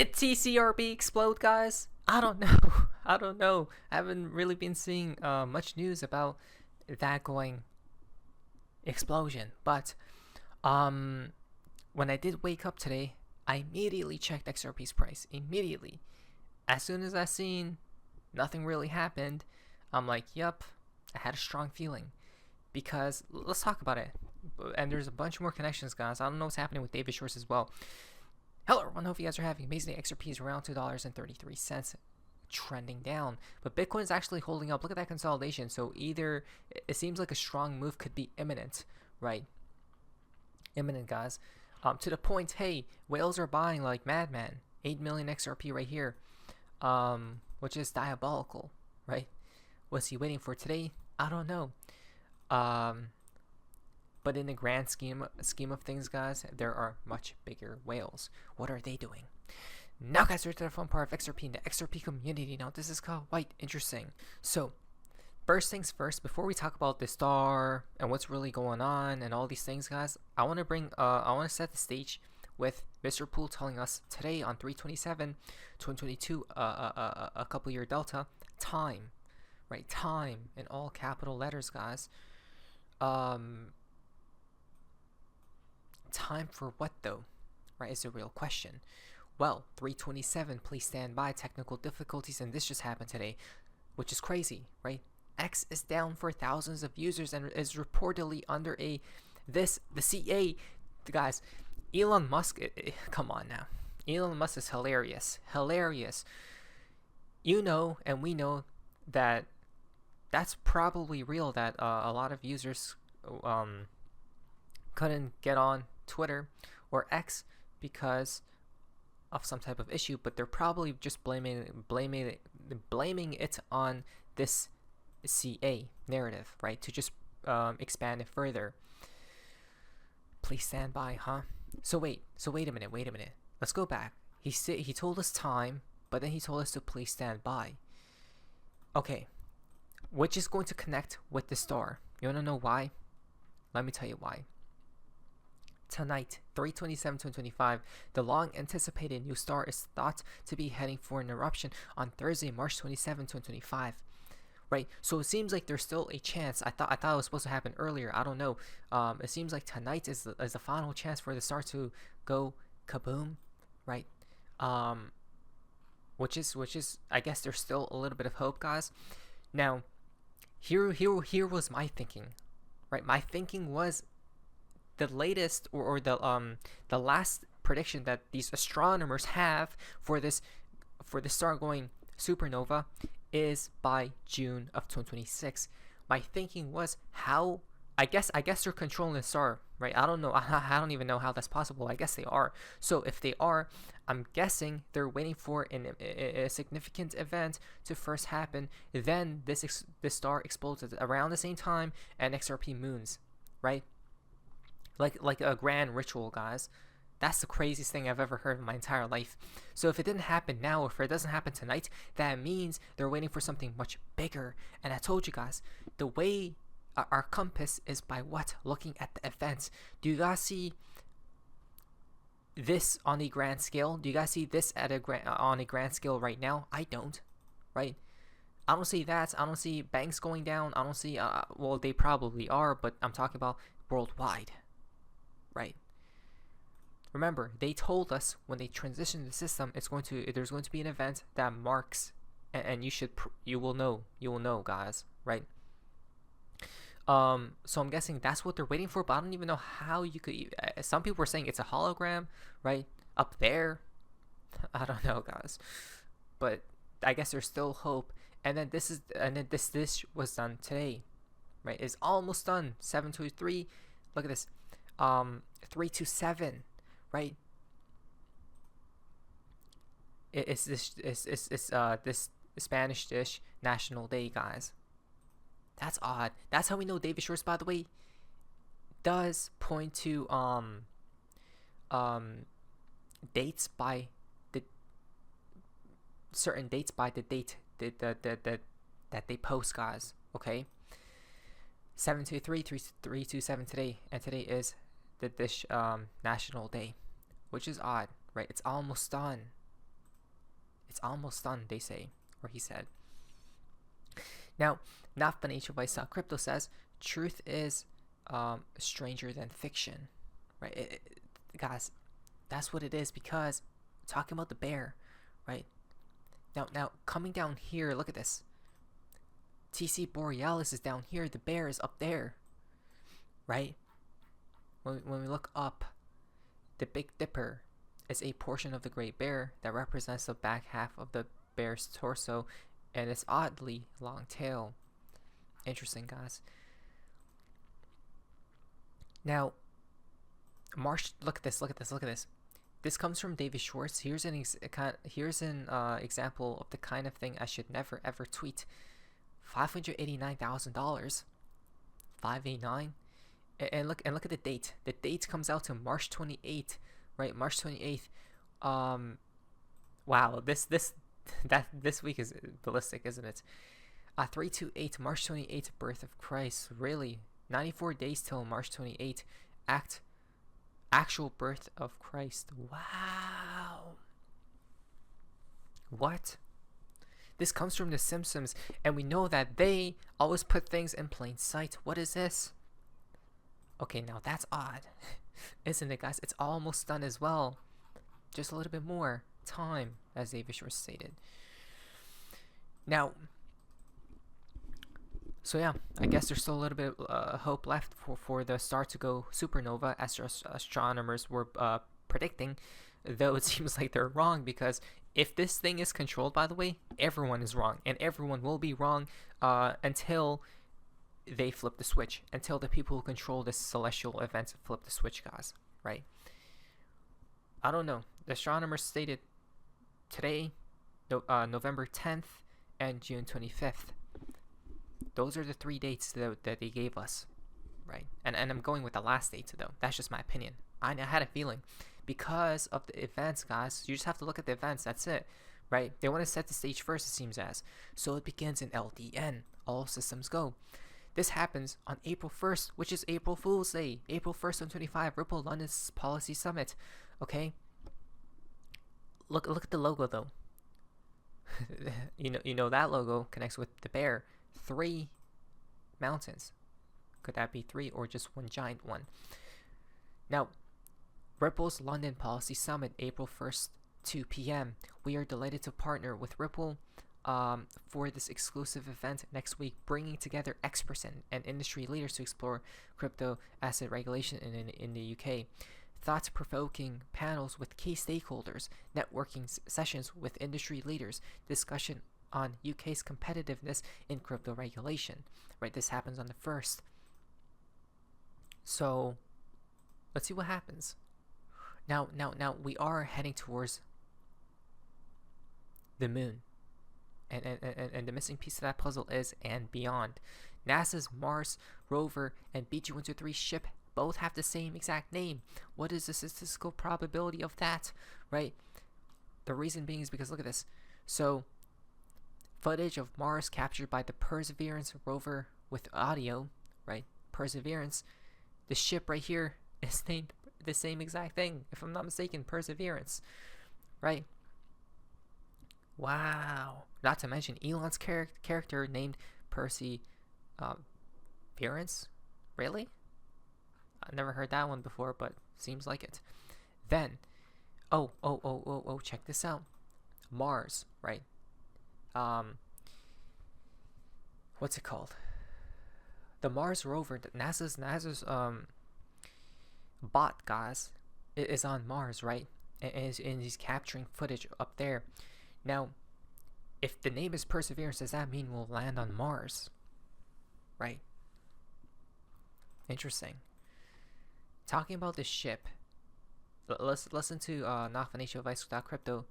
Did TCRB explode, guys? I don't know. I don't know. I haven't really been seeing much news about that going explosion. But when I did wake up today, I immediately checked XRP's price. Immediately. As soon as I seen nothing really happened, I'm like, yep, I had a strong feeling. Because let's talk about it. And there's a bunch more connections, guys. I don't know what's happening with David Shorts as well. Hello everyone, hope you guys are having an amazing day. XRP is around $2.33, trending down. But Bitcoin is actually holding up. Look at that consolidation. So either, it seems like a strong move could be imminent, right? Imminent, guys. To the point, hey, whales are buying like madman. 8 million XRP right here, which is diabolical, right? What's he waiting for today? I don't know. But in the grand scheme of things, guys, there are much bigger whales. What are they doing? Now, guys, we're to the fun part of XRP and the XRP community. Now, this is quite interesting. So, first things first, before we talk about the star and what's really going on and all these things, guys, I want to set the stage with Mr. Poole telling us today on 3/27/2022, a couple year delta, time, right? Time in all capital letters, guys. Time for what though, right, is a real question. Well, 3/27, please stand by, technical difficulties, and this just happened today, which is crazy, right? X is down for thousands of users and is reportedly under the CA. Guys, Elon Musk, come on now. Elon Musk is hilarious. You know, and we know that that's probably real, that a lot of users couldn't get on Twitter or X because of some type of issue, but they're probably just blaming it on this CA narrative, right? To just expand it further. Please stand by, huh? So wait a minute. Let's go back. He told us time, but then he told us to please stand by. Okay, which is going to connect with the star. You wanna know why? Let me tell you why. Tonight, 3/27/2025, the long-anticipated new star is thought to be heading for an eruption on Thursday, March 27, 2025. Right, so it seems like there's still a chance. I thought it was supposed to happen earlier. I don't know. It seems like tonight is the final chance for the star to go kaboom, right? Which is I guess there's still a little bit of hope, guys. Now, here was my thinking, right? My thinking was the latest or the last prediction that these astronomers have for the star going supernova is by June of 2026. My thinking was I guess they're controlling the star, right? I don't know. I don't even know how that's possible. I guess they are. So if they are, I'm guessing they're waiting for a significant event to first happen. Then this star explodes at around the same time, and XRP moons, right? Like a grand ritual, guys. That's the craziest thing I've ever heard in my entire life. So if it didn't happen now, if it doesn't happen tonight, that means they're waiting for something much bigger. And I told you guys, the way our compass is by what? Looking at the events. Do you guys see this on a grand scale? Do you guys see this on a grand scale right now? I don't, right? I don't see that. I don't see banks going down. I don't see, well, they probably are, but I'm talking about worldwide, right? Remember, they told us when they transitioned the system, there's going to be an event that marks, and you will know, guys, right? So I'm guessing that's what they're waiting for, but I don't even know how you could. Some people are saying it's a hologram, right, up there. I don't know, guys, but I guess there's still hope. And then this was done today, right? It's almost done. 723. Look at this. 327. Right? It's this Spanish dish National Day, guys. That's odd. That's how we know David Shorts, by the way, does point to dates by the certain dates by the date that they post, guys. Okay. 723-327 today, and today is the National Day, which is odd, right? It's almost done. It's almost done, they say, or he said. Now, not financial advice. Crypto says truth is stranger than fiction, right? Guys, that's what it is, because talking about the bear, right? Now coming down here, look at this. TC Borealis is down here. The bear is up there, right? When we look up, the Big Dipper is a portion of the Great Bear that represents the back half of the bear's torso and its oddly long tail. Interesting, guys. Now, look at this. This comes from David Schwartz. Here's an example of the kind of thing I should never ever tweet. $589,000. 589. And look at the date. The date comes out to March 28th, right? March 28th. Wow, this week is ballistic, isn't it? 328, March 28th, birth of Christ. Really? 94 days till March 28th. Actual birth of Christ. Wow. What? This comes from the Simpsons, and we know that they always put things in plain sight. What is this? Okay, now that's odd, isn't it, guys? It's almost done as well. Just a little bit more time, as David Schwartz stated. Now, so yeah, I guess there's still a little bit of hope left for the star to go supernova, as astronomers were predicting, though it seems like they're wrong, because if this thing is controlled, by the way, everyone is wrong, and everyone will be wrong until they flip the switch, until the people who control this celestial event flip the switch, guys, right? I don't know. The astronomers stated today, November 10th and June 25th. Those are the 3 dates that they gave us, right? And I'm going with the last date, though. That's just my opinion. I had a feeling. Because of the events, guys, you just have to look at the events. That's it, right? They want to set the stage first, it seems as. So it begins in LDN. All systems go. This happens on April 1st, which is April Fool's Day. April 1st, 2025, Ripple London's Policy Summit. Okay? Look at the logo, though. you know that logo connects with the bear. 3 mountains. Could that be 3 or just one giant one? Now, Ripple's London Policy Summit, April 1st, 2 p.m. We are delighted to partner with Ripple for this exclusive event next week, bringing together experts and industry leaders to explore crypto asset regulation in the UK. Thought-provoking panels with key stakeholders, networking sessions with industry leaders, discussion on UK's competitiveness in crypto regulation. Right, this happens on the 1st. So, let's see what happens. Now, we are heading towards the moon, and the missing piece of that puzzle is and beyond. NASA's Mars rover and BG123 ship both have the same exact name. What is the statistical probability of that? Right. The reason being is because look at this. So, footage of Mars captured by the Perseverance rover with audio. Right. Perseverance. The ship right here is named the same exact thing, if I'm not mistaken, Perseverance, right? Wow. Not to mention Elon's character named Perseverance. Really? I've never heard that one before, but seems like it. Then, check this out. Mars, right? What's it called? The Mars rover, NASA's bot, guys, is on Mars, right? And he's capturing footage up there. Now, if the name is Perseverance, does that mean we'll land on Mars? Right? Interesting. Talking about this ship, let's listen to Not Financial Advice Without Crypto,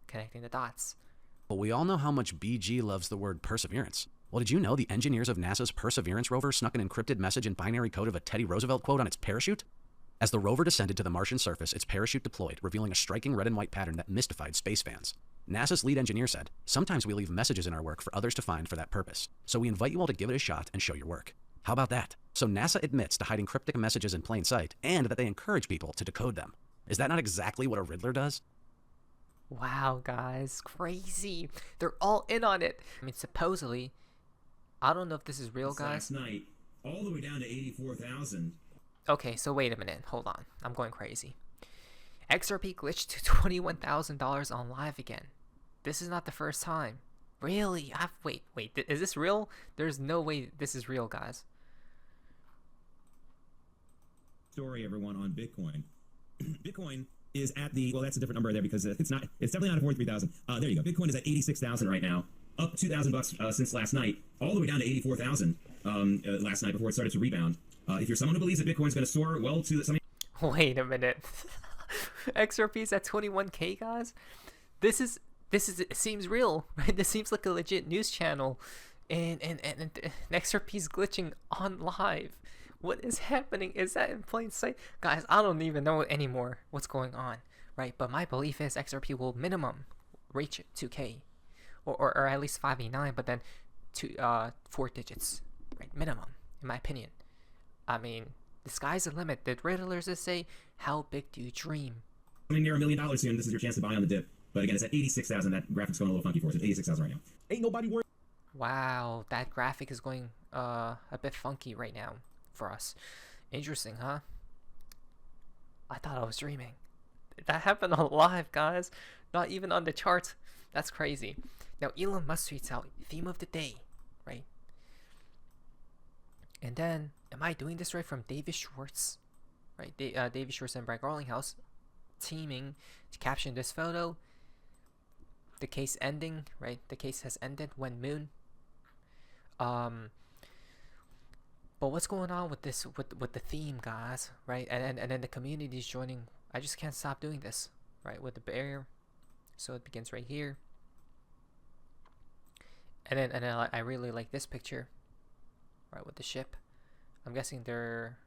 connecting the dots. But we all know how much BG loves the word perseverance. Well, did you know the engineers of NASA's Perseverance rover snuck an encrypted message and binary code of a Teddy Roosevelt quote on its parachute? As the rover descended to the Martian surface, its parachute deployed, revealing a striking red and white pattern that mystified space fans. NASA's lead engineer said, "Sometimes we leave messages in our work for others to find for that purpose. So we invite you all to give it a shot and show your work." How about that? So NASA admits to hiding cryptic messages in plain sight, and that they encourage people to decode them. Is that not exactly what a Riddler does? Wow, guys, crazy. They're all in on it. I mean, supposedly, I don't know if this is real, guys. Last night, all the way down to 84,000. Okay, so wait a minute. Hold on. I'm going crazy. XRP glitched to $21,000 on live again. This is not the first time. Really? Wait. Is this real? There's no way this is real, guys. Story, everyone, on Bitcoin. Bitcoin is at the, well, that's a different number there because it's definitely not at 43,000. There you go. Bitcoin is at 86,000 right now, up $2,000 since last night, all the way down to 84,000 last night before it started to rebound. If you're someone who believes that Bitcoin's going to soar well to something. Wait a minute. XRP is at 21K, guys. This is it seems real, right? This seems like a legit news channel, and XRP's glitching on live. What is happening? Is that in plain sight? Guys, I don't even know anymore what's going on, right? But my belief is XRP will minimum reach 2K, or at least 589, but then 4 digits, right? Minimum, in my opinion. I mean, the sky's the limit. The Riddlers say, how big do you dream? Coming near $1 million soon. This is your chance to buy on the dip. But again, it's at 86,000. That graphic's going a little funky for us. It's 86,000 right now. Ain't nobody worried. Wow, that graphic is going a bit funky right now for us. Interesting, huh? I thought I was dreaming. That happened on live, guys. Not even on the charts. That's crazy. Now, Elon Musk tweets out theme of the day, right? And then, am I doing this right? From David Schwartz, right? David Schwartz and Brad Garlinghouse teaming to caption this photo. The case ending, right? The case has ended when moon. But what's going on with this with the theme, guys, right? And then the community is joining. I just can't stop doing this, right? With the barrier. So it begins right here. And then I really like this picture, right, with the ship. I'm guessing they're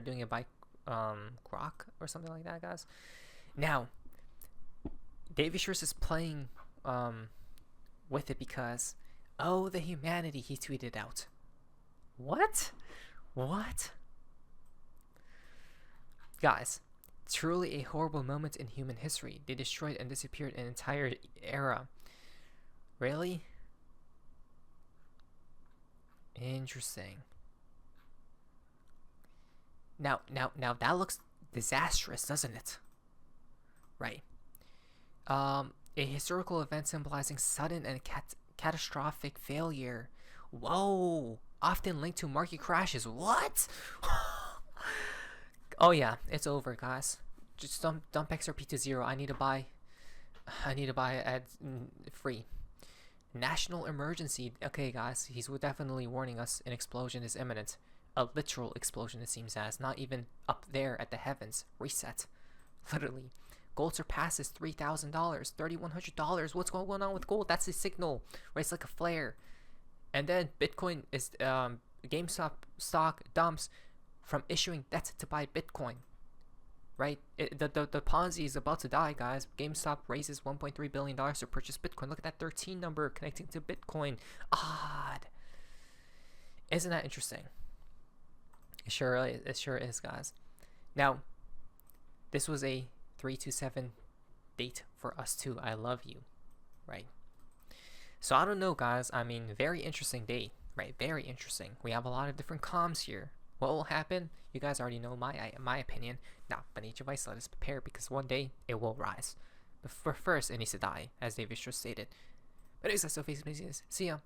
doing it by Grok or something like that, guys. Now, David Schwartz is playing with it because, oh, the humanity, he tweeted out. What? Guys, truly a horrible moment in human history. They destroyed and disappeared an entire era. Really? Interesting. Now that looks disastrous, doesn't it? Right. A historical event symbolizing sudden and catastrophic failure. Whoa! Often linked to market crashes. What? Oh yeah, it's over, guys. Just dump XRP to 0. I need to buy at free. National emergency. Okay, guys, he's definitely warning us an explosion is imminent. A literal explosion, it seems as. Not even up there at the heavens. Reset. Literally. Gold surpasses $3,000, $3,100. What's going on with gold? That's a signal, right? It's like a flare. And then Bitcoin is GameStop stock dumps from issuing debt to buy Bitcoin, right? The Ponzi is about to die, guys. GameStop raises $1.3 billion to purchase Bitcoin. Look at that 13 number connecting to Bitcoin. Odd. Isn't that interesting? It sure is, guys. Now, this was a 327 date for us too. I love you, right? So I don't know, guys. I mean, very interesting day, right? Very interesting. We have a lot of different comms here. What will happen? You guys already know my opinion. Now, but each of us, let us prepare because one day it will rise. But first, it needs to die, as David just stated. But anyways, that's so Facebook. See ya.